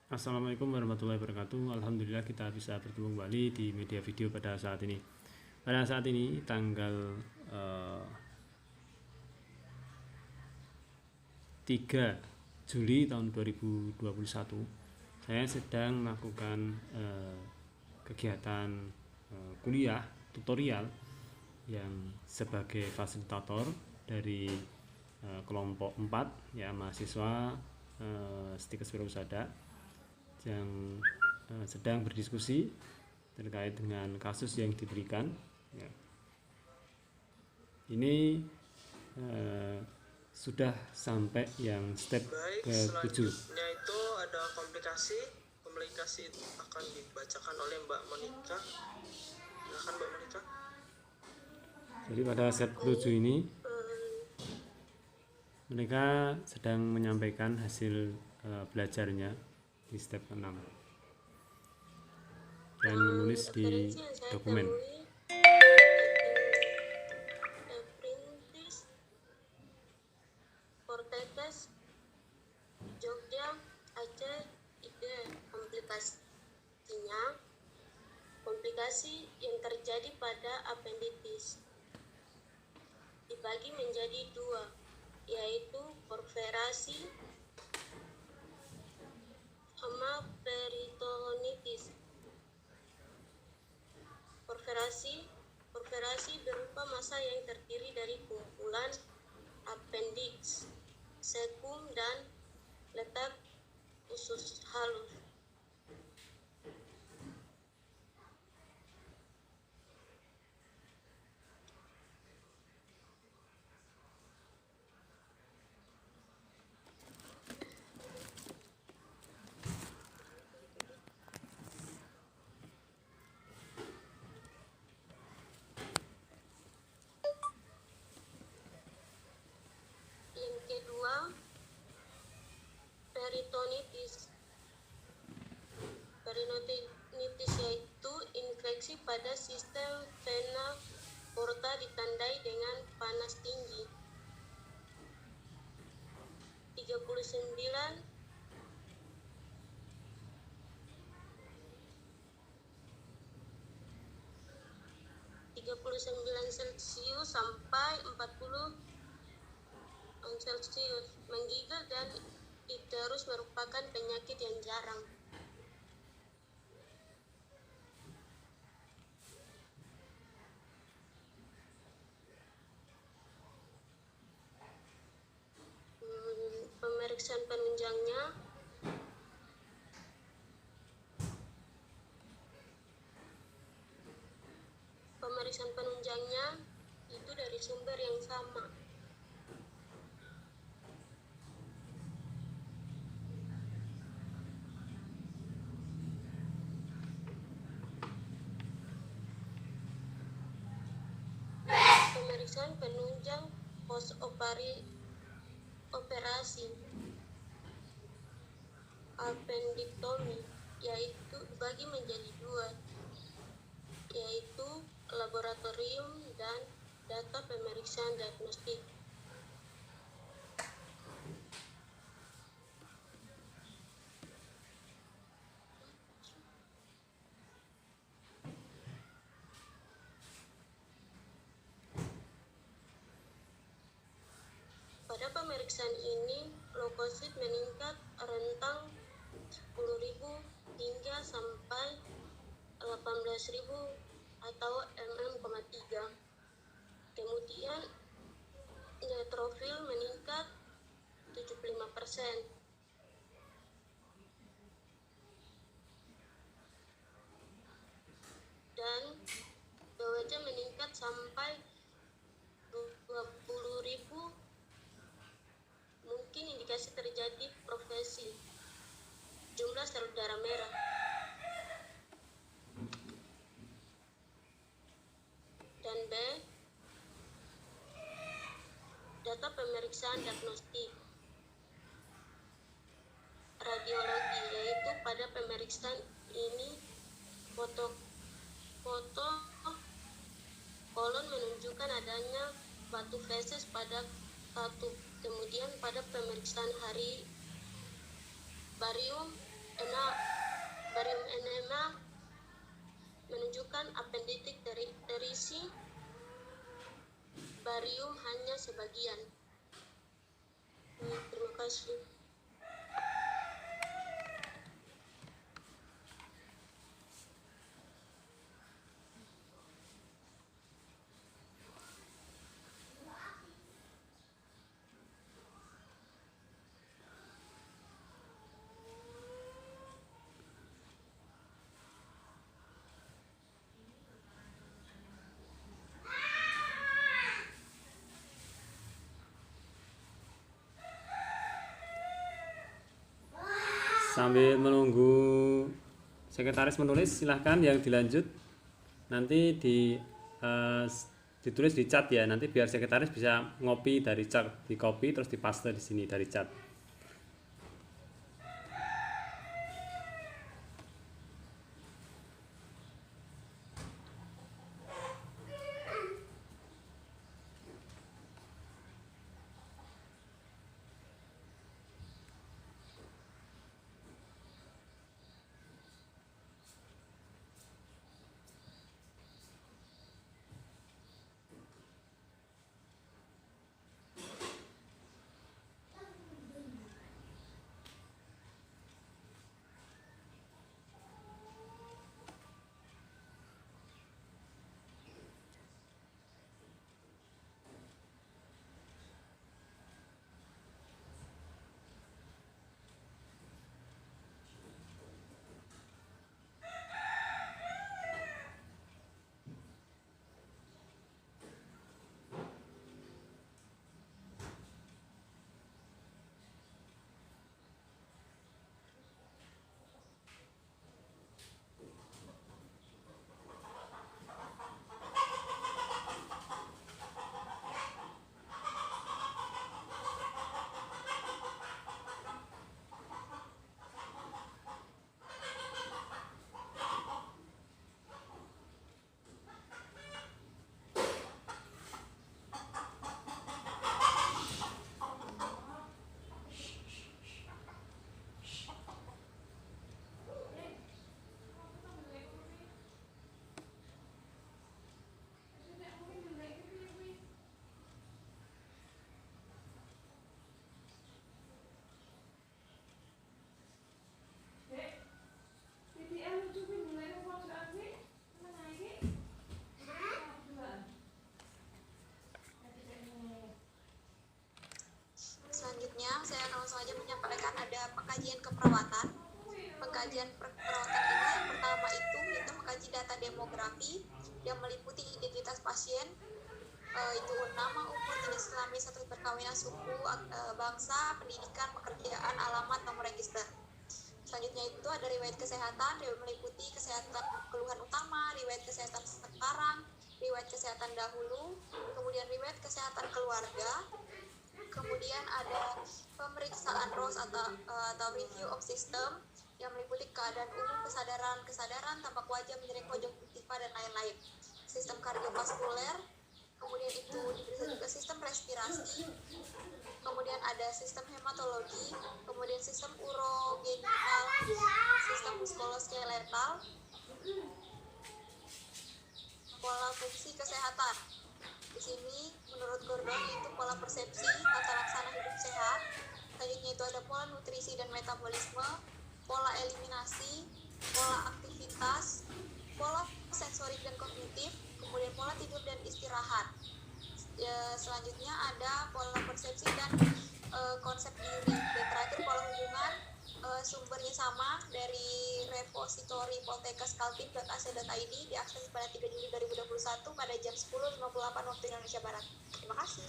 Assalamualaikum warahmatullahi wabarakatuh. Alhamdulillah kita bisa bertemu kembali di media video pada saat ini. Pada saat ini tanggal 3 Juli tahun 2021, saya sedang melakukan kegiatan kuliah tutorial yang sebagai fasilitator dari kelompok 4 ya, mahasiswa Stikes Wirausaha yang sedang berdiskusi terkait dengan kasus yang diberikan ya. Ini sudah sampai yang step ke-7. Selanjutnya itu ada komplikasi. Komplikasi itu akan dibacakan oleh Mbak Monica. Silakan Mbak Monica. Jadi pada step ke-7 ini mereka sedang menyampaikan hasil belajarnya di step ke-6 dan menulis di dokumen. Jogja, Aceh, ide komplikasinya, komplikasi yang terjadi pada appenditis dibagi menjadi dua, yaitu porferasi sama peritonitis. Porferasi berupa massa yang terdiri dari kumpulan appendix, sekum, dan letak usus halus. Yang kedua, peritonitis. Peritonitis yaitu infeksi pada sistem vena porta ditandai dengan panas tinggi. 39 Celcius sampai 40 Celcius. Menggigil dan icterus merupakan penyakit yang jarang. Pemeriksaan penunjangnya itu dari sumber yang sama. Pemeriksaan penunjang operasi appendektomi yaitu dibagi menjadi dua, yaitu laboratorium dan data pemeriksaan diagnostik. Pada pemeriksaan ini, leukosit meningkat rentang 10.000 hingga sampai 18.000 atau mm,3. Kemudian neutrofil meningkat 75%. Dan BWC meningkat sampai 20.000. Mungkin indikasi terjadi profesi jumlah sel darah merah. Dan B, data pemeriksaan diagnostik radiologi, yaitu pada pemeriksaan ini foto kolon menunjukkan adanya batu feses pada katup. Kemudian pada pemeriksaan barium barium enema menunjukkan apenditik dari terisi barium hanya sebagian. Terima kasih. Sambil menunggu sekretaris menulis, silahkan yang dilanjut nanti ditulis di chat ya, nanti biar sekretaris bisa ngopi dari chat, di copy terus di paste di sini dari chat. Selanjutnya, saya akan langsung saja menyampaikan ada pengkajian keperawatan. Pengkajian keperawatan ini yang pertama itu kita mengkaji data demografi yang meliputi identitas pasien, itu nama, umur, jenis kelamin, status perkawinan, suku, bangsa, pendidikan, pekerjaan, alamat, nomor register. Selanjutnya itu ada riwayat kesehatan, meliputi kesehatan keluhan utama, riwayat kesehatan sekarang, riwayat kesehatan dahulu, kemudian riwayat kesehatan keluarga, kemudian ada pemeriksaan ROS atau review of system yang meliputi keadaan umum, kesadaran, tampak wajah, menyerang konjungtiva dan lain-lain. Sistem kardiovaskuler, kemudian itu diperiksa juga sistem respirasi, kemudian ada sistem hematologi, kemudian sistem urogenital, sistem muskuloskeletal, pola fungsi kesehatan. Di sini menurut Gordon itu pola persepsi tata laksana hidup sehat. Selanjutnya itu ada pola nutrisi dan metabolisme, pola eliminasi, pola aktivitas, pola sensorik dan kognitif, kemudian pola tidur dan istirahat. Selanjutnya ada pola persepsi dan konsep diri. Dan terakhir pola hubungan, sumbernya sama dari repositori poltekkes.kaltim.ac.id, diakses pada 3 Juli 2021 pada jam 10.58 waktu Indonesia Barat. Terima kasih.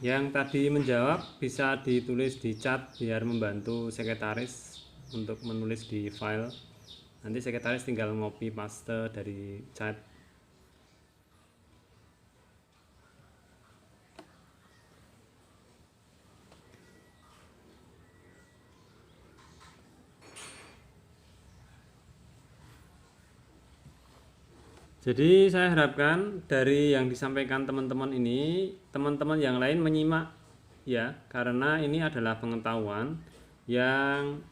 Yang tadi menjawab bisa ditulis di chat biar membantu sekretaris untuk menulis di file. Nanti sekretaris tinggal ngopi paste dari chat. Jadi saya harapkan dari yang disampaikan teman-teman ini, teman-teman yang lain menyimak ya, karena ini adalah pengetahuan yang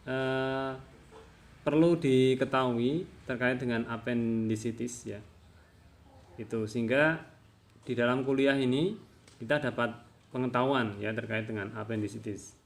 perlu diketahui terkait dengan appendicitis ya. Itu sehingga di dalam kuliah ini kita dapat pengetahuan ya terkait dengan appendicitis.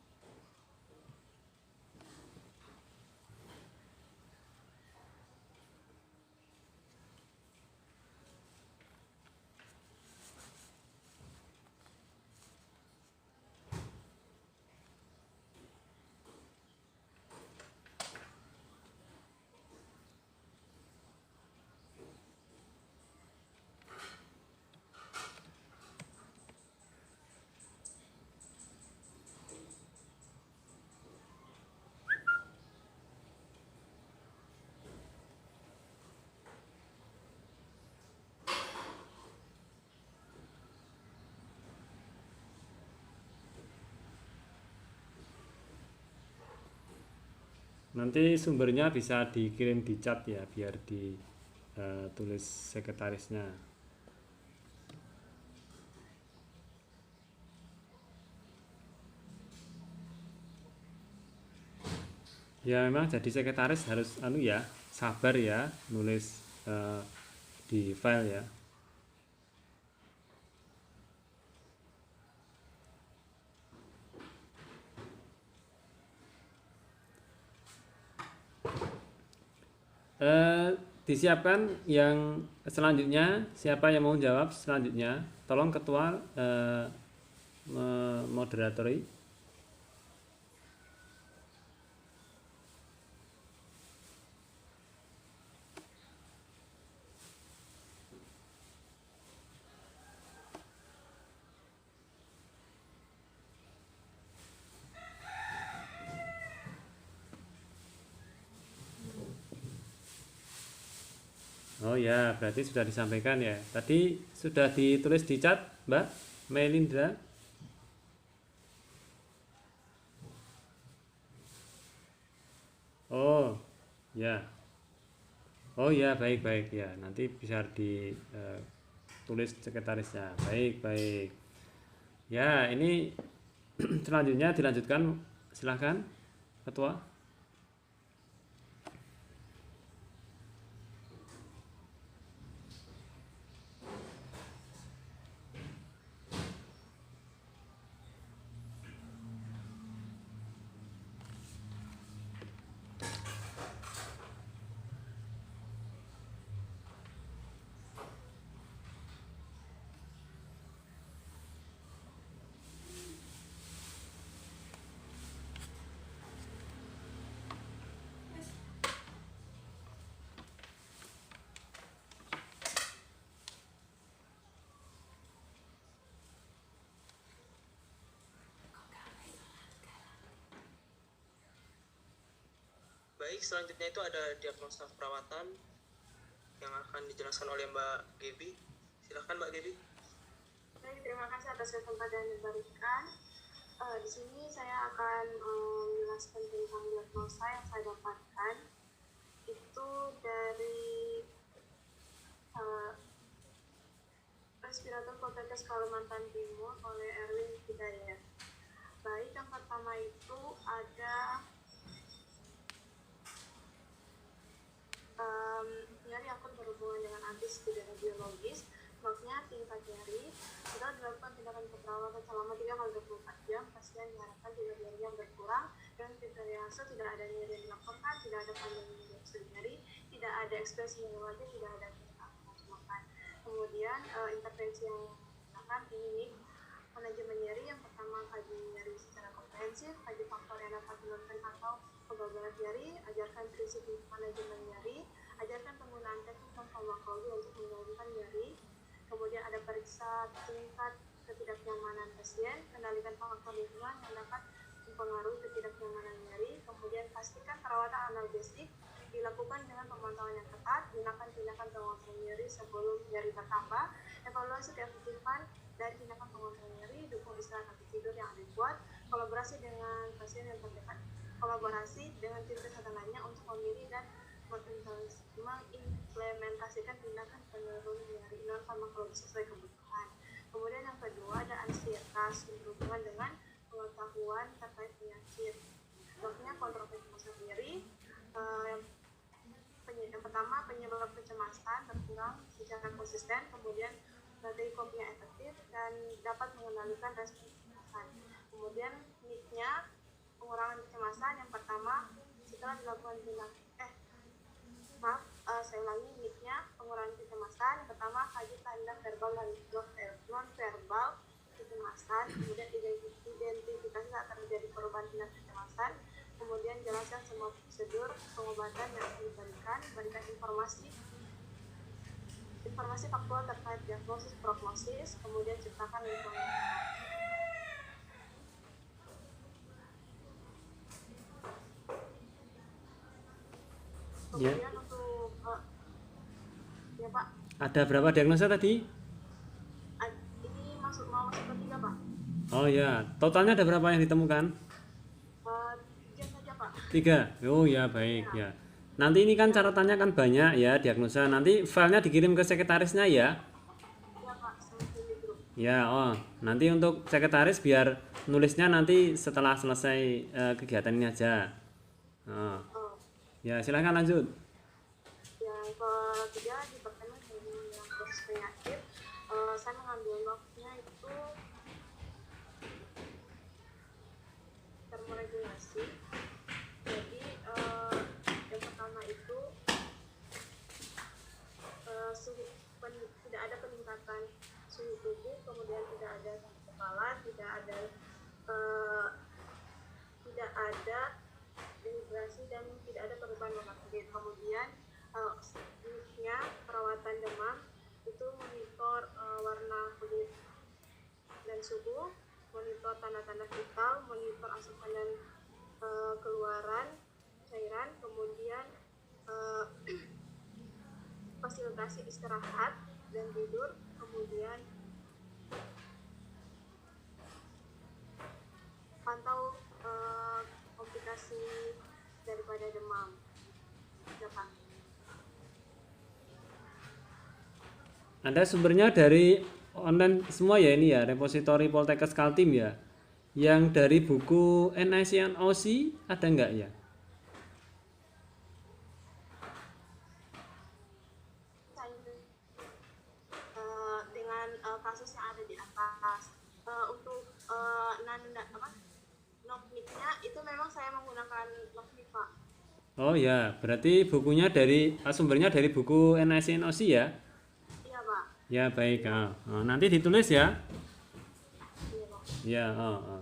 Nanti sumbernya bisa dikirim di chat ya, biar ditulis sekretarisnya. Ya memang jadi sekretaris harus ya, sabar ya, nulis di file ya. Disiapkan yang selanjutnya. Siapa yang mau jawab selanjutnya? Tolong ketua moderatori. Oh ya, berarti sudah disampaikan ya. Tadi sudah ditulis di chat, Mbak Melindra. Oh, ya. Oh ya, baik-baik ya. Nanti bisa ditulis sekretarisnya. Baik-baik. Ya, ini selanjutnya dilanjutkan. Silahkan, Ketua. Baik, selanjutnya itu ada diagnosa perawatan yang akan dijelaskan oleh Mbak Gebi. Silahkan Mbak Gebi. Baik, terima kasih atas kesempatan yang diberikan. Di sini saya akan menjelaskan tentang diagnosa yang saya dapatkan. Itu dari respirator Poltekkes Kalimantan Timur oleh Erwin Hidayat. Baik, yang pertama itu ada nyeri akut berhubungan dengan antis gejala biologis, maksudnya tingkat nyeri. Setelah dilakukan tindakan keperawatan selama 3x24 jam, pasien diharapkan tidak nyeri yang berkurang dan kriteria tidak ada nyeri yang dilaporkan, tidak ada panjang nyeri, tidak ada ekspresi yang wajib, tidak ada nafsu makan. Kemudian intervensi yang digunakan ini manajemen nyeri. Yang pertama, kaji nyeri secara komprehensif, kaji faktor yang dapat menyebabkan atau kegagalan nyeri, ajarkan prinsip manajemen nyeri, ajarkan penggunaan teknik farmakologi untuk menurunkan nyeri. Kemudian ada periksa tingkat ketidaknyamanan pasien, kendalikan faktor lingkungan yang dapat mempengaruhi ketidaknyamanan nyeri. Kemudian pastikan perawatan analgesik dilakukan dengan pemantauan yang ketat, gunakan tindakan pengontrol nyeri sebelum nyeri bertambah, evaluasi keefektifan dari tindakan pengontrol nyeri, dukung istirahat atau tidur yang adekuat, kolaborasi dengan pasien yang terdekat, kolaborasi dengan tim kesehatan lainnya untuk memilih dan mengintervensi mengimplementasikan tindakan penurun dari non farmakologis sesuai kebutuhan. Kemudian yang kedua ada ansietas berhubungan dengan pengetahuan terkait penyakit. Contohnya kontrol kecemasan diri. Yang pertama, penyebab kecemasan berkurang secara konsisten, kemudian strategi coping yang efektif dan dapat mengendalikan respon kecemasan. Kemudian NIC-nya pengurangan kecemasan. Yang pertama, setelah dilakukan saya ulangi, NIC-nya pengurangan kecemasan. Yang pertama, kaji tanda verbal dan non verbal kecemasan, kemudian identifikasi saat terjadi perubahan tindak kecemasan, kemudian jelaskan semua prosedur pengobatan yang diberikan, berikan informasi faktual terkait diagnosis prognosis, kemudian ciptakan lingkungan. Kemudian untuk ya Pak, Ada berapa diagnosa tadi? ini mau masuk ketiga Pak. Oh ya, totalnya ada berapa yang ditemukan? 3 saja Pak. 3. Oh ya, baik ya. Nanti ini kan catatannya kan banyak ya diagnosa. Nanti filenya dikirim ke sekretarisnya ya. Ya Pak, semakin di grup. Ya, oh. Nanti untuk sekretaris biar nulisnya nanti setelah selesai kegiatan ini aja. Oh. Ya, silahkan lanjut. Yang ketiga diperkenalkan dengan proses penyakit. Saya mengambil lognya itu termoregulasi. Jadi yang pertama itu tidak ada peningkatan suhu tubuh, kemudian tidak ada sakit kepala, tidak ada dehidrasi dan tidak ada perubahan lemak kulit. Kemudian unitnya perawatan demam itu monitor warna kulit dan suhu, monitor tanda-tanda vital, monitor asupan dan keluaran cairan, kemudian fasilitasi istirahat dan tidur, kemudian pantau komplikasi daripada demam. Ya, Pak. Anda sumbernya dari online semua ya ini ya, repositori Poltekkes Kaltim ya. Yang dari buku NIC&OC ada enggak ya? Dengan kasus yang ada di atas. Untuk NOCNIC-nya itu memang saya menggunakan NOCNIC, Pak. Oh ya, berarti bukunya dari sumbernya dari buku NIC&OC ya? Iya, Pak. Ya baik. Nanti ditulis ya. Iya, Pak. Ya.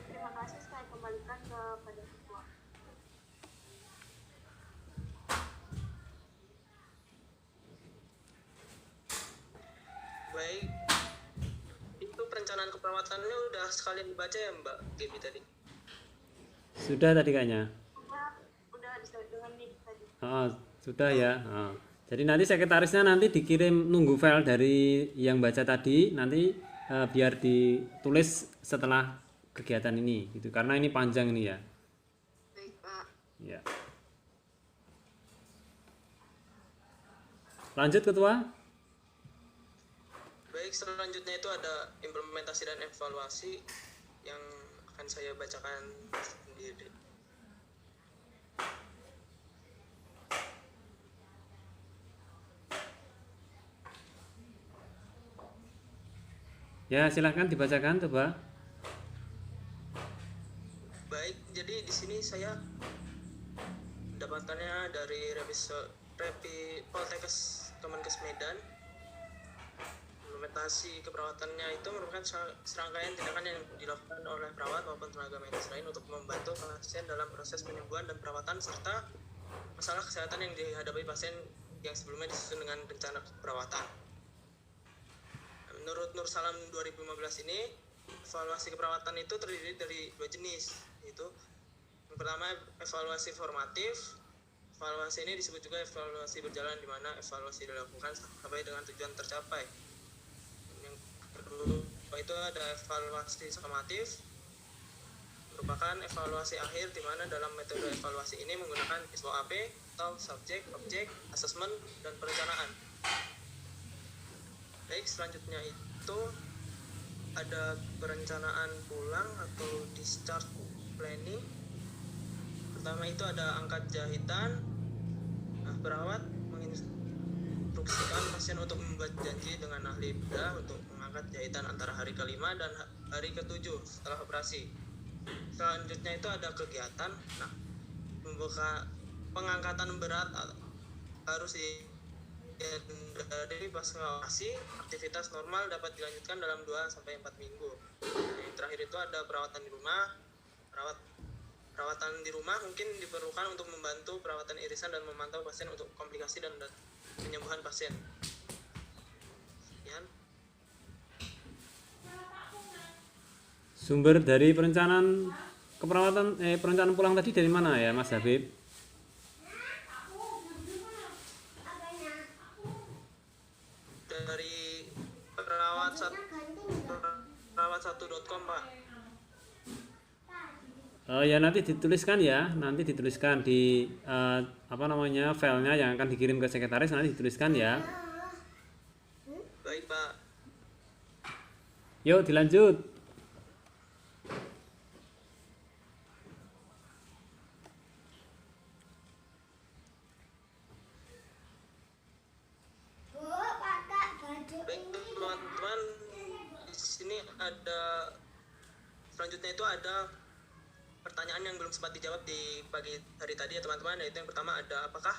Terima kasih, saya kembalikan kepada ketua. Baik, itu perencanaan keperawatannya udah sekalian dibaca ya Mbak Gaby tadi? Sudah tadi kayaknya. Udah dengan NIC tadi. Sudah ya. Jadi nanti sekretarisnya nanti dikirim nunggu file dari yang baca tadi, nanti biar ditulis setelah kegiatan ini gitu, karena ini panjang ini ya. Baik, Pak. Ya. Lanjut ketua. Baik, selanjutnya itu ada implementasi dan evaluasi yang akan saya bacakan sendiri. Ya, silahkan dibacakan coba. Baik, jadi di sini saya dapatkannya dari Poltekkes Kemenkes Medan. Implementasi keperawatannya itu merupakan serangkaian tindakan yang dilakukan oleh perawat maupun tenaga medis lain untuk membantu pasien dalam proses penyembuhan dan perawatan serta masalah kesehatan yang dihadapi pasien yang sebelumnya disusun dengan rencana perawatan. Menurut Nur Salam 2015 ini, evaluasi keperawatan itu terdiri dari 2 jenis, yaitu yang pertama evaluasi formatif. Evaluasi ini disebut juga evaluasi berjalan, di mana evaluasi dilakukan sampai dengan tujuan tercapai. Yang kedua itu ada evaluasi sumatif. merupakan evaluasi akhir di mana dalam metode evaluasi ini menggunakan SOAP atau Subject, Object, Assessment, dan Perencanaan. Baik, selanjutnya itu ada perencanaan pulang atau discharge planning. Pertama itu ada angkat jahitan. Nah, perawat menginstruksikan pasien untuk membuat janji dengan ahli bedah untuk mengangkat jahitan antara hari ke-5 dan hari ke-7 setelah operasi. Selanjutnya itu ada kegiatan. Nah, membuka pengangkatan berat harus dari pasca operasi. Aktivitas normal dapat dilanjutkan dalam 2-4 minggu. Nah, yang terakhir itu ada perawatan di rumah. Perawatan di rumah mungkin diperlukan untuk membantu perawatan irisan dan memantau pasien untuk komplikasi dan penyembuhan pasien. Sekian. Sumber dari perencanaan perencanaan pulang tadi dari mana ya Mas Habib? Dari perawat1.com, Pak. Ya nanti dituliskan di filenya yang akan dikirim ke sekretaris, nanti dituliskan ya. Baik, Pak. Yuk dilanjut. Baik, teman-teman, di sini ada selanjutnya itu ada pertanyaan yang belum sempat dijawab di pagi hari tadi ya teman-teman, yaitu yang pertama ada apakah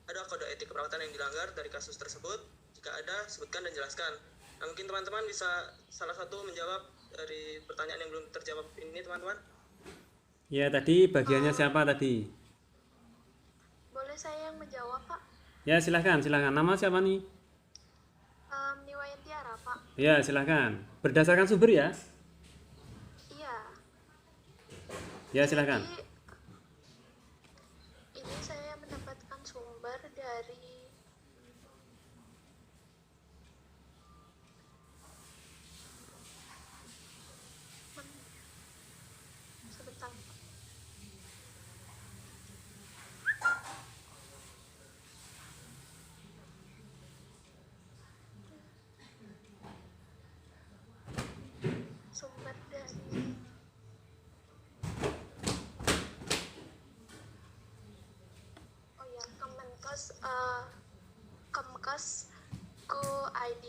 ada kode etik keperawatan yang dilanggar dari kasus tersebut? Jika ada, sebutkan dan jelaskan. Nah, mungkin teman-teman bisa salah satu menjawab dari pertanyaan yang belum terjawab ini, teman-teman. Ya, tadi bagiannya siapa tadi? Boleh saya yang menjawab, Pak? Ya, silahkan. Nama siapa nih? Niwayan Tiara, Pak. Ya, silahkan. Berdasarkan sumber ya? Iya. Ya, silahkan. Jadi, ini saya mendapatkan sumber dari sebentar. Sumber dari Kemkes.go.id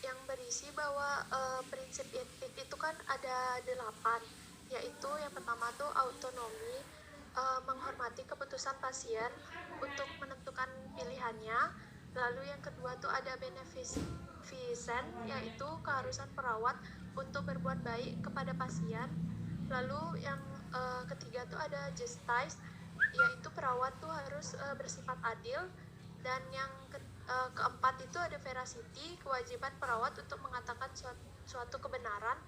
yang berisi bahwa prinsip etik itu kan ada 8, yaitu yang pertama tuh autonomi, menghormati keputusan pasien untuk menentukan pilihannya. Lalu yang kedua tuh ada beneficent, yaitu keharusan perawat untuk berbuat baik kepada pasien. Lalu yang ketiga tuh ada justice, yaitu perawat tuh harus bersifat adil. Dan yang keempat itu ada veracity, kewajiban perawat untuk mengatakan suatu kebenaran.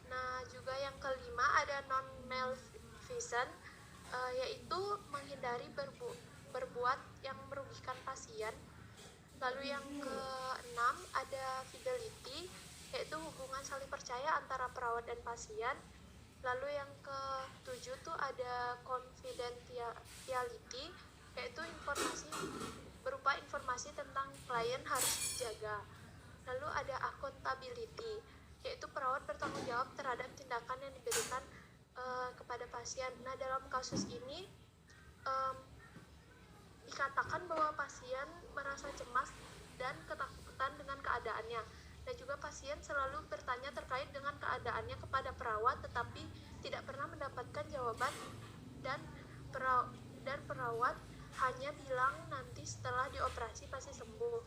Nah, juga yang kelima ada non-malfeasance, yaitu menghindari berbuat yang merugikan pasien. Lalu yang keenam ada fidelity, yaitu hubungan saling percaya antara perawat dan pasien. Lalu yang ketujuh tuh ada confidentiality, yaitu berupa informasi tentang klien harus dijaga. Lalu ada accountability, yaitu perawat bertanggung jawab terhadap tindakan yang diberikan kepada pasien. Nah, dalam kasus ini dikatakan bahwa pasien merasa cemas dan ketakutan dengan keadaannya. Dan juga pasien selalu bertanya terkait dengan keadaannya kepada perawat, tetapi tidak pernah mendapatkan jawaban, dan perawat hanya bilang nanti setelah dioperasi pasti sembuh.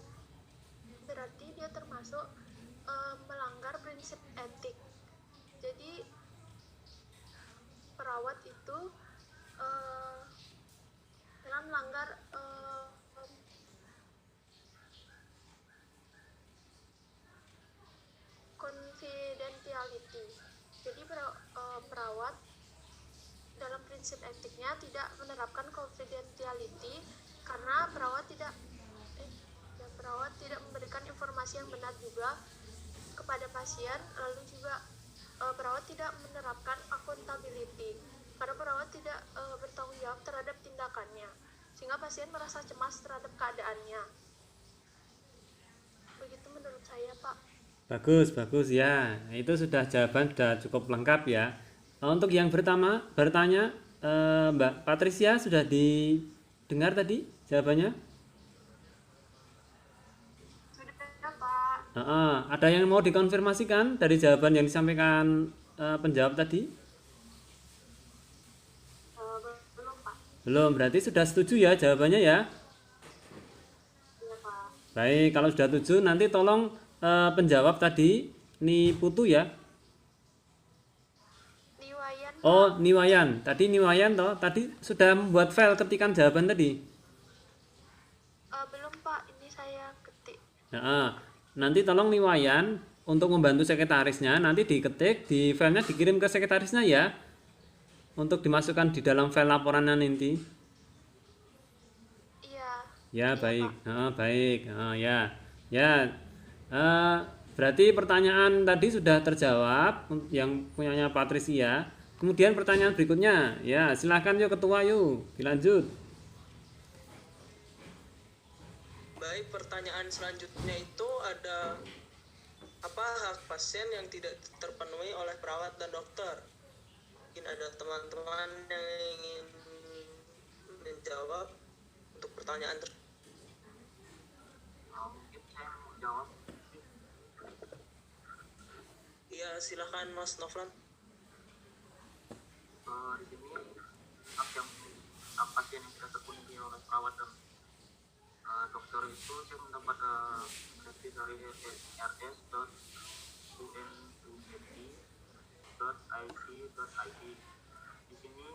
Berarti dia termasuk melanggar prinsip etik. Jadi perawat itu telah melanggar confidentiality. Jadi perawat dalam prinsip etiknya tidak menerapkan confidentiality karena perawat tidak memberikan informasi yang benar juga kepada pasien. Lalu juga perawat tidak menerapkan accountability karena perawat tidak bertanggung jawab terhadap tindakannya, sehingga pasien merasa cemas terhadap keadaannya. Begitu menurut saya, Pak. Bagus ya. Itu sudah jawaban sudah cukup lengkap ya. Untuk yang pertama bertanya, Mbak Patricia sudah didengar tadi jawabannya? Sudah, Pak. Ada yang mau dikonfirmasikan dari jawaban yang disampaikan penjawab tadi? Belum, Pak. Belum, berarti sudah setuju ya jawabannya ya? Iya, Pak. Baik, kalau sudah setuju nanti tolong penjawab tadi Ni Putu ya. Niwayan, Pak. Oh, Niwayan. Tadi Niwayan toh, tadi sudah membuat file ketikan jawaban tadi. Belum, Pak. Ini saya ketik. Nanti tolong Niwayan untuk membantu sekretarisnya nanti diketik di filenya dikirim ke sekretarisnya ya. Untuk dimasukkan di dalam file laporannya nanti. Iya. Ya, Iya, baik. Pak. Baik. Ya. Ya. Berarti pertanyaan tadi sudah terjawab yang punyanya Patricia. Kemudian pertanyaan berikutnya. Ya, silakan yuk ketua yuk. Dilanjut. Baik, pertanyaan selanjutnya itu ada apa hak pasien yang tidak terpenuhi oleh perawat dan dokter? Mungkin ada teman-teman yang ingin menjawab untuk pertanyaan tersebut. Mungkin saya mau jawab. Iya, silakan Mas Novlan. Di sini hak pasien yang tidak terpenuhi oleh perawat dan dokter itu saya mendapat versi dari rs.un.ac.id. Di sini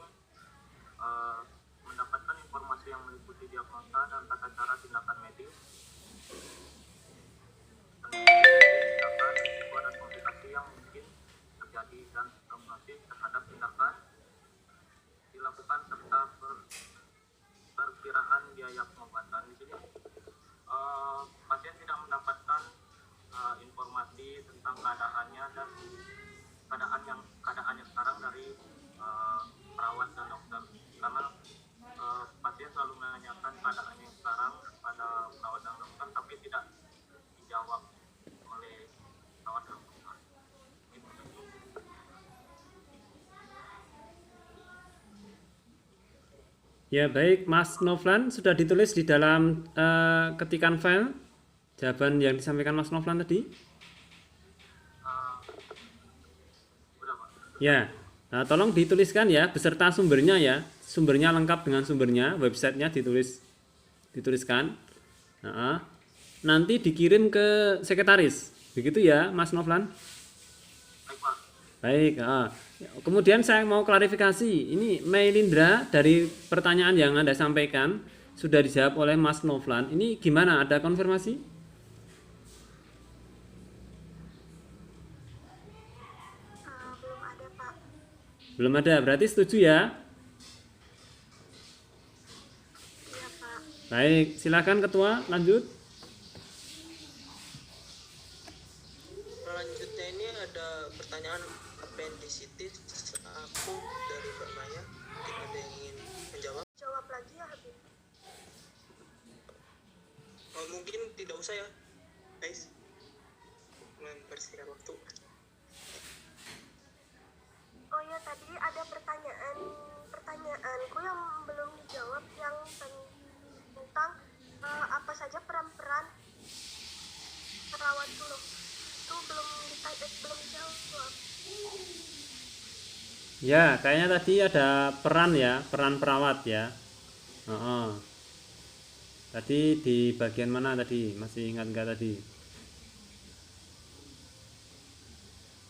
mendapatkan informasi yang meliputi diagnosa dan tata cara tindakan medis. Tindakan risiko dan komplikasi yang mungkin terjadi dan prognosis terhadap tindakan dilakukan serta perkiraan biaya pengobatan. Di sini pasien tidak mendapatkan informasi tentang keadaannya dan keadaannya sekarang dari perawat dan dokter, karena pasien selalu menanyakan keadaannya sekarang pada perawat dan dokter tapi tidak dijawab oleh perawat dan dokter. Ya, baik Mas Novlan, sudah ditulis di dalam ketikan file jawaban yang disampaikan Mas Novlan tadi? Udah, Pak. Ya. Nah, tolong dituliskan ya beserta sumbernya ya. Sumbernya lengkap dengan sumbernya, websitenya dituliskan. Nanti dikirim ke sekretaris. Begitu ya, Mas Novlan? Baik, Pak. Baik. Kemudian saya mau klarifikasi. Ini Meilindra dari pertanyaan yang Anda sampaikan sudah dijawab oleh Mas Novlan. Ini gimana? Ada konfirmasi? Belum ada, Pak. Belum ada. Berarti setuju ya? Iya, Pak. Baik, silakan ketua lanjut. Selanjutnya ini ada pertanyaan appendicitis akut dari Mbak Maya. Mungkin ada yang ingin menjawab? Jawab lagi ya, Habib. Oh, mungkin tidak usah ya, guys. Membersihkan waktu. Oh ya, tadi ada pertanyaanku yang belum dijawab yang tentang apa saja peran-peran perawat dulu. Itu belum dijawab. Ya, kayaknya tadi ada peran ya, peran perawat ya. Tadi di bagian mana tadi? Masih ingat nggak tadi?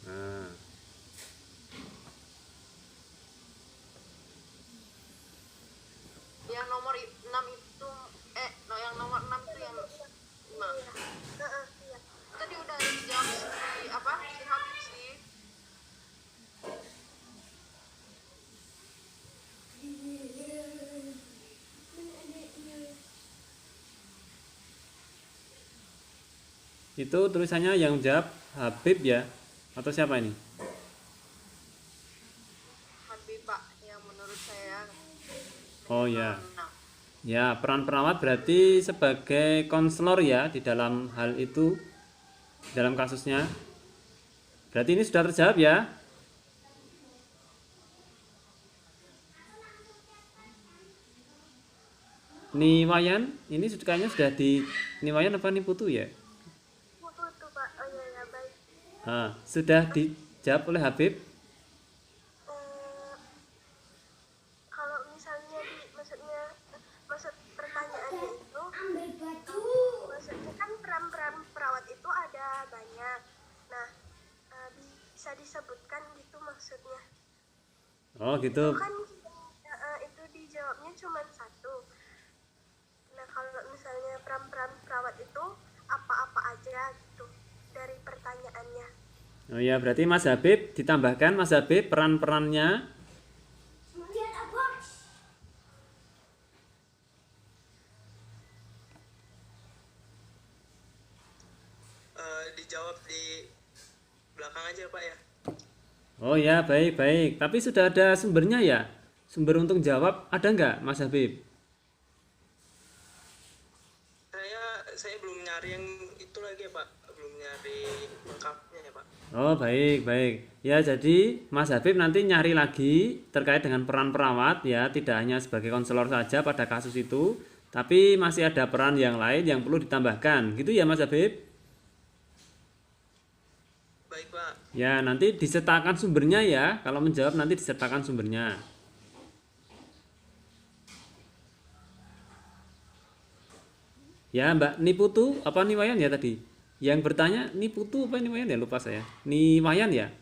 Nah. Yang nomor 6 itu yang nomor 6 itu yang 5. Iya. Tadi udah dijawab si Habib sih. Itu tulisannya yang jawab Habib ya? Atau siapa ini? Oh ya. Nah, Ya, peran perawat berarti sebagai konselor ya di dalam hal itu, dalam kasusnya. Berarti ini sudah terjawab ya. Niwayan, ini kayaknya sudah di Niwayan apa nih Putu ya? Putu itu Pak. Oh iya ya baik. Sudah dijawab oleh Habib. Eh, kalau misalnya maksud pertanyaannya itu maksudnya kan peran-peran perawat itu ada banyak. Nah, bisa disebutkan gitu maksudnya. Oh gitu. Kan itu dijawabnya cuma satu. Nah, kalau misalnya peran-peran perawat itu apa-apa aja gitu dari pertanyaannya. Oh ya, berarti Mas Habib ditambahkan Mas Habib peran-perannya. Dijawab di belakang aja Pak ya. Oh ya, baik. Tapi sudah ada sumbernya ya? Sumber untuk jawab ada nggak Mas Habib? Saya belum nyari yang itu lagi ya Pak, belum nyari lengkapnya ya Pak. Oh baik. Ya jadi Mas Habib nanti nyari lagi terkait dengan peran perawat ya, tidak hanya sebagai konselor saja pada kasus itu, tapi masih ada peran yang lain yang perlu ditambahkan, gitu ya Mas Habib? Baik Pak. Ya nanti disertakan sumbernya ya, kalau menjawab nanti disertakan sumbernya. Ya Mbak Niputu apa Niwayan ya tadi? Yang bertanya Niputu apa Niwayan ya, lupa saya. Niwayan ya?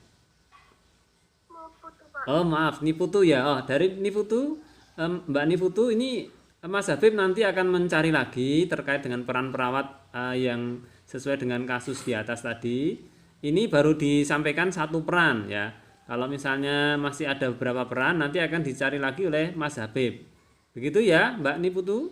Putu Pak. Oh maaf, Niputu ya. Oh dari Niputu, Mbak Niputu ini Mas Habib nanti akan mencari lagi terkait dengan peran perawat yang sesuai dengan kasus di atas tadi. Ini baru disampaikan satu peran ya. Kalau misalnya masih ada beberapa peran nanti akan dicari lagi oleh Mas Habib. Begitu ya Mbak Niputu?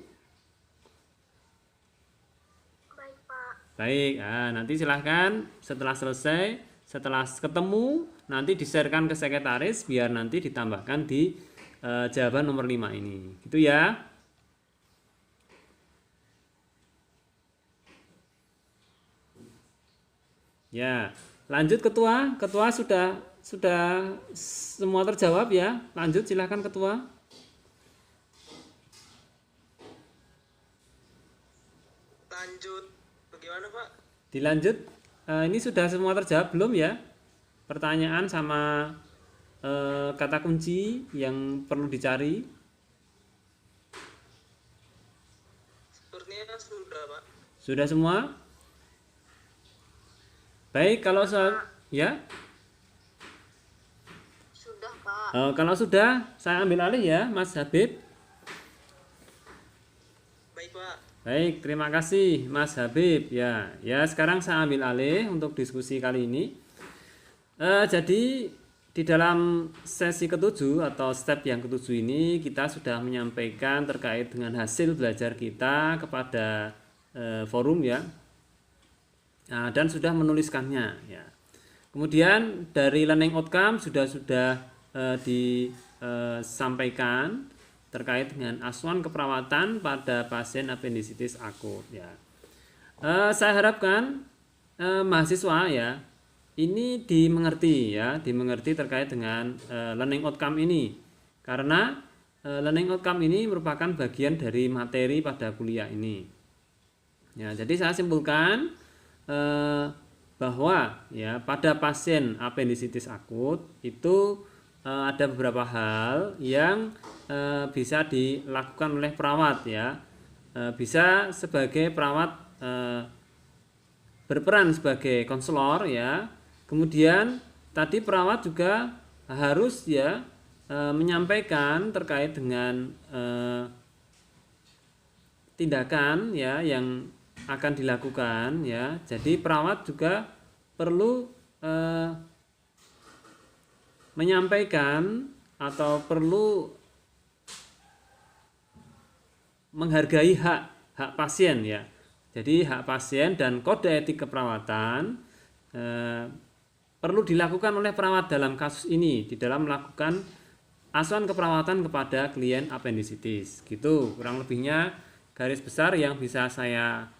Baik Pak. Baik, nanti silahkan setelah selesai, setelah ketemu, nanti di-sharekan ke sekretaris biar nanti ditambahkan di jawaban nomor 5 ini. Gitu ya. Ya, lanjut Ketua. Ketua sudah semua terjawab ya. Lanjut silahkan Ketua. Lanjut bagaimana Pak? Dilanjut, ini sudah semua terjawab belum ya? Pertanyaan sama kata kunci yang perlu dicari. Sepertinya sudah Pak. Sudah semua? Baik, kalau soal ya, sudah Pak. kalau sudah saya ambil alih ya, Mas Habib. Baik Pak. Baik, terima kasih Mas Habib ya. Ya, sekarang saya ambil alih untuk diskusi kali ini. Jadi di dalam sesi ketujuh atau step yang ketujuh ini kita sudah menyampaikan terkait dengan hasil belajar kita kepada forum ya. Dan sudah menuliskannya ya. Kemudian dari learning outcome sudah disampaikan terkait dengan asuhan keperawatan pada pasien apendisitis akut ya. Saya harapkan mahasiswa ya ini dimengerti terkait dengan learning outcome ini, karena learning outcome ini merupakan bagian dari materi pada kuliah ini. Ya, jadi saya simpulkan bahwa ya pada pasien apendisitis akut itu ada beberapa hal yang bisa dilakukan oleh perawat ya. Bisa sebagai perawat berperan sebagai konselor ya. Kemudian tadi perawat juga harus ya menyampaikan terkait dengan tindakan ya yang akan dilakukan ya. Jadi perawat juga perlu menyampaikan atau perlu menghargai hak pasien ya. Jadi hak pasien dan kode etik keperawatan perlu dilakukan oleh perawat dalam kasus ini di dalam melakukan asuhan keperawatan kepada klien apendisitis. Gitu kurang lebihnya garis besar yang bisa saya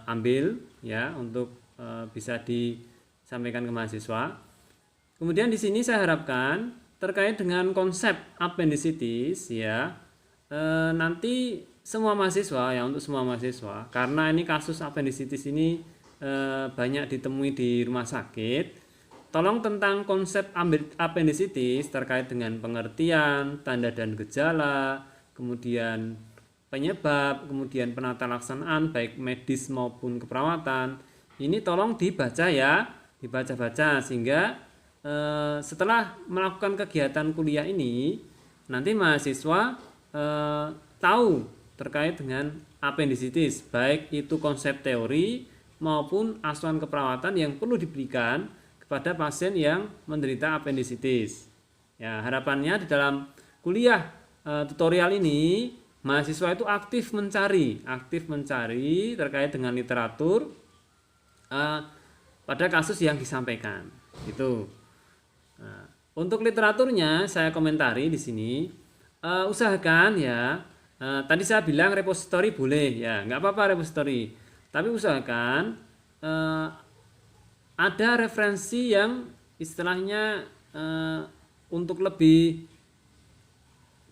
ambil ya untuk bisa disampaikan ke mahasiswa. Kemudian di sini saya harapkan terkait dengan konsep apendisitis ya, nanti semua mahasiswa ya, untuk semua mahasiswa, karena ini kasus apendisitis ini banyak ditemui di rumah sakit, tolong tentang konsep apendisitis terkait dengan pengertian, tanda dan gejala, kemudian penyebab, kemudian penata laksanaan baik medis maupun keperawatan, ini tolong dibaca ya, dibaca-baca sehingga setelah melakukan kegiatan kuliah ini nanti mahasiswa tahu terkait dengan apendisitis, baik itu konsep teori maupun asuhan keperawatan yang perlu diberikan kepada pasien yang menderita apendisitis. Ya, harapannya di dalam kuliah tutorial ini mahasiswa itu aktif mencari terkait dengan literatur pada kasus yang disampaikan. Gitu. Nah, untuk literaturnya saya komentari di sini, usahakan ya, tadi saya bilang repository boleh ya, nggak apa-apa repository, tapi usahakan ada referensi yang istilahnya untuk lebih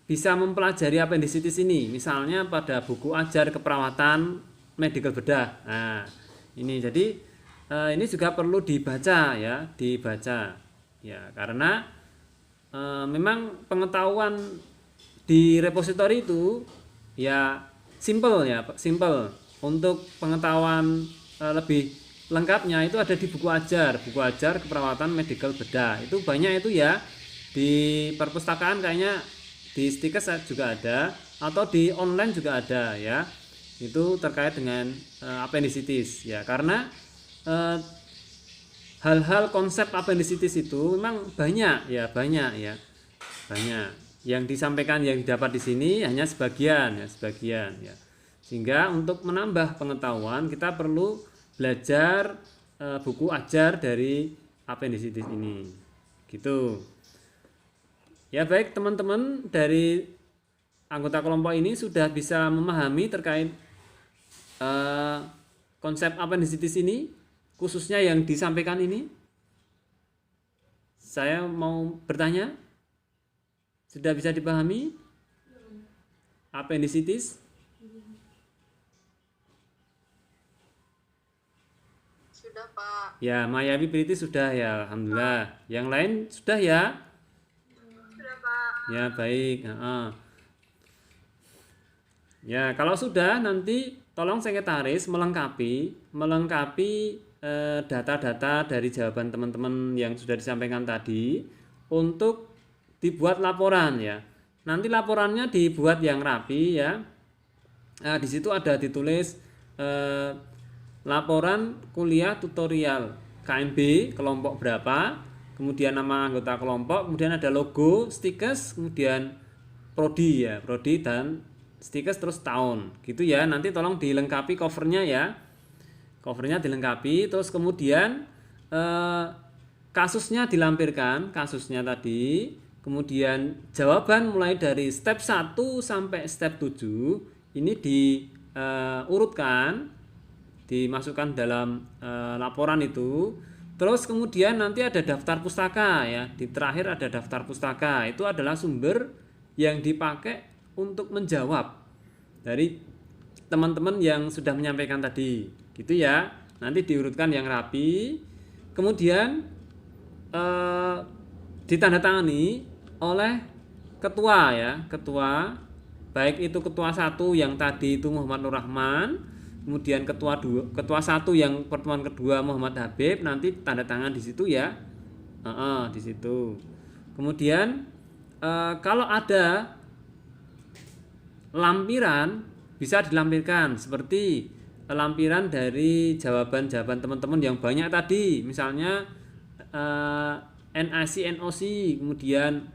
bisa mempelajari apendisitis ini, misalnya pada buku ajar keperawatan medical bedah. Nah, ini jadi ini juga perlu dibaca ya, ya, karena memang pengetahuan di repositori itu ya simple. Untuk pengetahuan lebih lengkapnya itu ada di buku ajar keperawatan medical bedah. Itu banyak itu ya, di perpustakaan kayaknya di Stikes juga ada, atau di online juga ada ya. Itu terkait dengan apendisitis ya, karena hal-hal konsep apendisitis itu memang banyak ya. Yang disampaikan, yang didapat di sini hanya sebagian ya. Sehingga untuk menambah pengetahuan kita perlu belajar buku ajar dari apendisitis ini. Gitu. Ya baik teman-teman dari anggota kelompok ini sudah bisa memahami terkait konsep apendisitis ini, khususnya yang disampaikan ini. Saya mau bertanya, sudah bisa dipahami apendisitis? Sudah, Pak. Ya, Mayawi Priti sudah ya, alhamdulillah. Yang lain sudah ya? Sudah, Pak. Ya, baik. Ya, kalau sudah nanti tolong sekretaris melengkapi data-data dari jawaban teman-teman yang sudah disampaikan tadi untuk dibuat laporan ya. Nanti laporannya dibuat yang rapi ya. Di situ ada ditulis laporan kuliah tutorial KMB kelompok berapa, kemudian nama anggota kelompok, kemudian ada logo Stikes, kemudian prodi ya, prodi dan Stikes terus tahun gitu ya. Nanti tolong dilengkapi covernya ya, covernya dilengkapi, terus kemudian kasusnya dilampirkan, kasusnya tadi, kemudian jawaban mulai dari step 1 sampai step 7 ini diurutkan, dimasukkan dalam laporan itu. Terus kemudian nanti ada daftar pustaka ya, di terakhir ada daftar pustaka, itu adalah sumber yang dipakai untuk menjawab dari teman-teman yang sudah menyampaikan tadi gitu ya. Nanti diurutkan yang rapi, kemudian ditandatangani oleh ketua ya, ketua, baik itu ketua 1 yang tadi itu Muhammad Nur Rahman, kemudian ketua 1 yang pertemuan kedua Muhammad Habib, nanti tanda tangan di situ ya, di situ. Kemudian kalau ada lampiran bisa dilampirkan, seperti lampiran dari jawaban-jawaban teman-teman yang banyak tadi, misalnya NAC, NOC, kemudian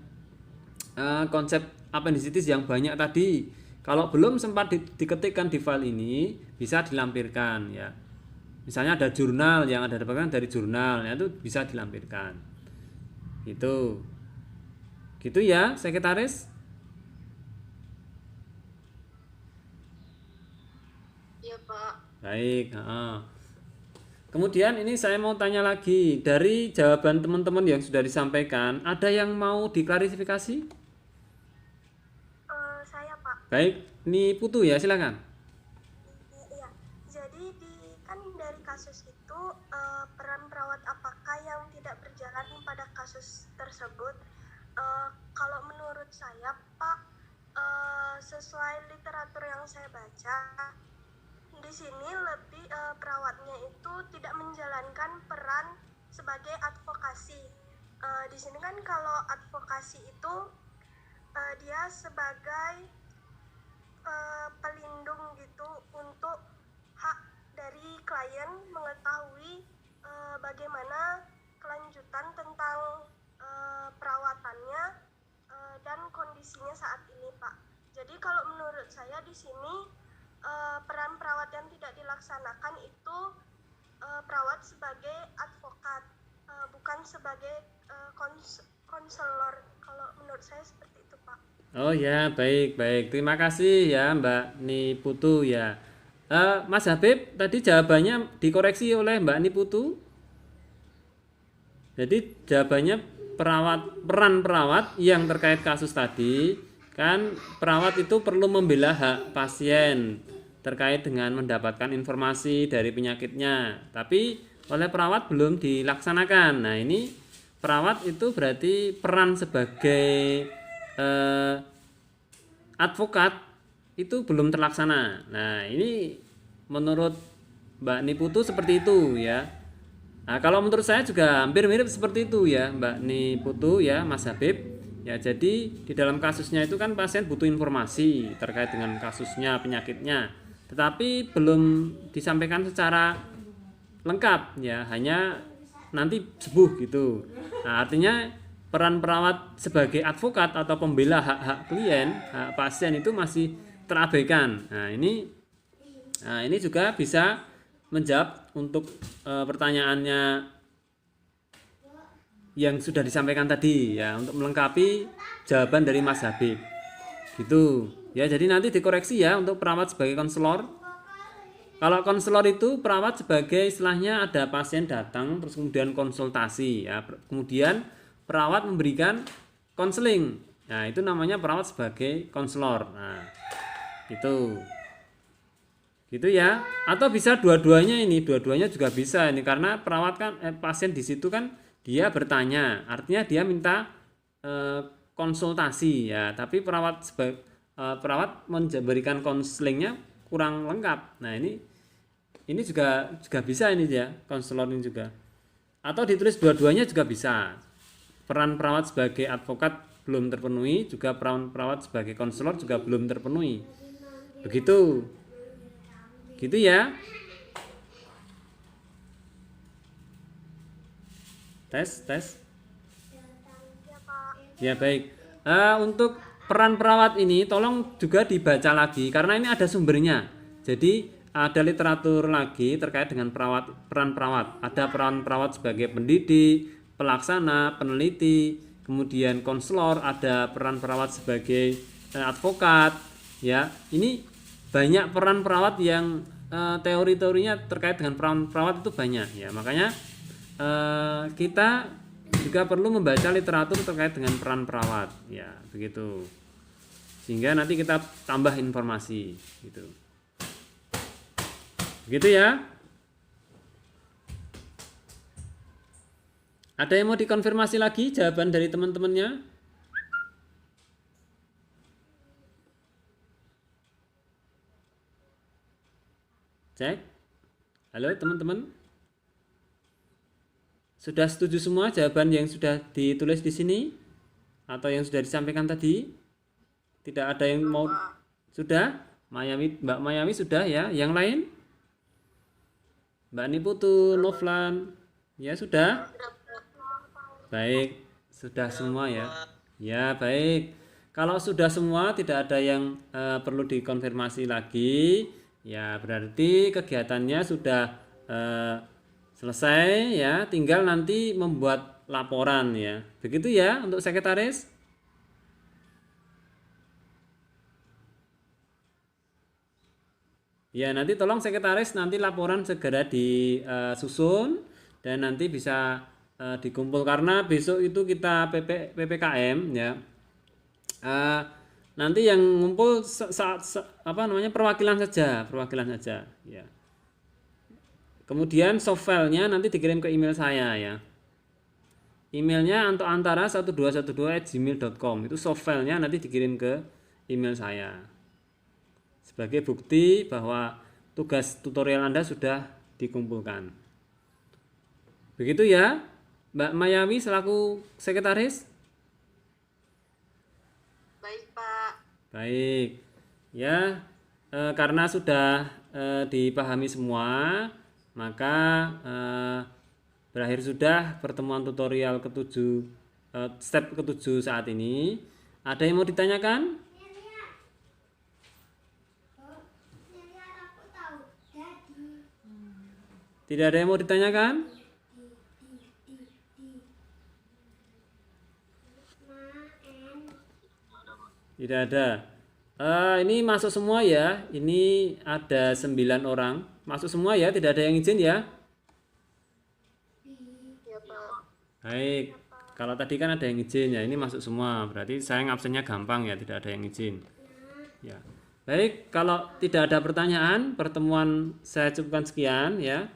konsep apendisitis yang banyak tadi. Kalau belum sempat diketikkan di file ini, bisa dilampirkan ya. Misalnya ada jurnal yang ada dapatkan dari jurnal, ya, itu bisa dilampirkan. Itu. Gitu ya, sekretaris? Iya Pak. Baik. Kemudian ini saya mau tanya lagi, dari jawaban teman-teman yang sudah disampaikan, ada yang mau diklarifikasi? Saya Pak. Baik, ini Putu ya, silakan. Iya, jadi kan dari kasus itu peran perawat apakah yang tidak berjalan pada kasus tersebut? Kalau menurut saya Pak, sesuai literatur yang saya baca, di sini lebih perawatnya itu tidak menjalankan peran sebagai advokasi. Di sini kan kalau advokasi itu dia sebagai pelindung gitu untuk hak dari klien mengetahui bagaimana kelanjutan tentang perawatannya dan kondisinya saat ini Pak. Jadi kalau menurut saya di sini peran perawat yang tidak dilaksanakan itu perawat sebagai advokat, bukan sebagai konselor. Kalau menurut saya seperti itu Pak. Oh ya, baik. Terima kasih ya Mbak Niputu ya. Mas Habib, tadi jawabannya dikoreksi oleh Mbak Niputu. Jadi jawabannya peran perawat yang terkait kasus tadi, kan perawat itu perlu membela hak pasien terkait dengan mendapatkan informasi dari penyakitnya, tapi oleh perawat belum dilaksanakan. Nah, ini perawat itu berarti peran sebagai advokat itu belum terlaksana. Nah, ini menurut Mbak Niputu seperti itu ya. Nah, kalau menurut saya juga hampir mirip seperti itu ya Mbak Niputu ya, Mas Habib. Ya, jadi di dalam kasusnya itu kan pasien butuh informasi terkait dengan kasusnya, penyakitnya, tetapi belum disampaikan secara lengkap ya, hanya nanti sembuh gitu. Nah, artinya peran perawat sebagai advokat atau pembela hak-hak klien, hak pasien itu masih terabaikan. Nah, ini juga bisa menjawab untuk pertanyaannya yang sudah disampaikan tadi ya, untuk melengkapi jawaban dari Mas Habib gitu ya. Jadi nanti dikoreksi ya untuk perawat sebagai konselor. Kalau konselor itu perawat sebagai istilahnya ada pasien datang terus kemudian konsultasi ya, kemudian perawat memberikan konseling. Nah, itu namanya perawat sebagai konselor. Nah, itu gitu ya. Atau bisa dua-duanya, ini dua-duanya juga bisa ini, karena perawat kan pasien di situ kan dia bertanya, artinya dia minta konsultasi ya, tapi perawat memberikan konselingnya kurang lengkap. Nah, ini juga bisa ini ya, konselor ini juga. Atau ditulis dua-duanya juga bisa. Peran perawat sebagai advokat belum terpenuhi, juga peran perawat sebagai konselor juga belum terpenuhi. Begitu. Gitu ya. Tes. Ya, baik. Untuk peran perawat ini tolong juga dibaca lagi karena ini ada sumbernya. Jadi ada literatur lagi terkait dengan peran perawat. Ada peran perawat sebagai pendidik, pelaksana, peneliti, kemudian konselor, ada peran perawat sebagai advokat. Ya, ini banyak peran perawat yang teori-teorinya terkait dengan peran perawat itu banyak ya. Makanya kita juga perlu membaca literatur terkait dengan peran perawat ya, begitu, sehingga nanti kita tambah informasi gitu. Begitu ya. Ada yang mau dikonfirmasi lagi jawaban dari teman-temannya? Cek. Halo teman-teman. Sudah setuju semua jawaban yang sudah ditulis di sini atau yang sudah disampaikan tadi? Tidak ada yang mau? Sudah? Mbak Mayami sudah ya? Yang lain? Mbak Niputu, Novlan, ya sudah? Baik, sudah semua ya? Ya, baik. Kalau sudah semua, tidak ada yang perlu dikonfirmasi lagi, ya berarti kegiatannya sudah selesai ya, tinggal nanti membuat laporan ya. Begitu ya untuk sekretaris? Ya, nanti tolong sekretaris nanti laporan segera disusun dan nanti bisa dikumpul karena besok itu kita PPKM ya. Nanti yang ngumpul perwakilan saja ya. Kemudian soft file-nya nanti dikirim ke email saya ya. Emailnya untuk antara1212@gmail.com. Itu soft file-nya nanti dikirim ke email saya. Sebagai bukti bahwa tugas tutorial Anda sudah dikumpulkan. Begitu ya, Mbak Mayawi selaku sekretaris? Baik, Pak. Baik. Ya, karena sudah dipahami semua, maka berakhir sudah pertemuan tutorial ke-7 step ke-7 saat ini. Ada yang mau ditanyakan? Tidak ada yang mau ditanyakan? Tidak ada. Ini masuk semua ya. Ini ada 9 orang. Masuk semua ya, tidak ada yang izin ya. Ya, Pak. Baik. Kalau tadi kan ada yang izin ya, ini masuk semua. Berarti saya ngabsennya gampang ya, tidak ada yang izin. Ya. Baik, kalau tidak ada pertanyaan, pertemuan saya cukupkan sekian ya.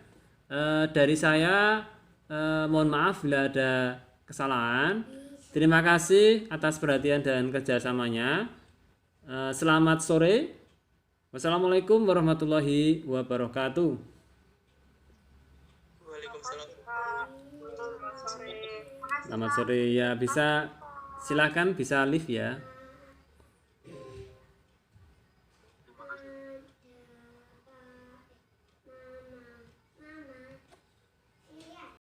Dari saya mohon maaf bila ada kesalahan. Terima kasih atas perhatian dan kerjasamanya. Selamat sore. Wassalamualaikum warahmatullahi wabarakatuh. Waalaikumsalam. Selamat sore. Selamat sore ya, bisa silakan bisa live ya.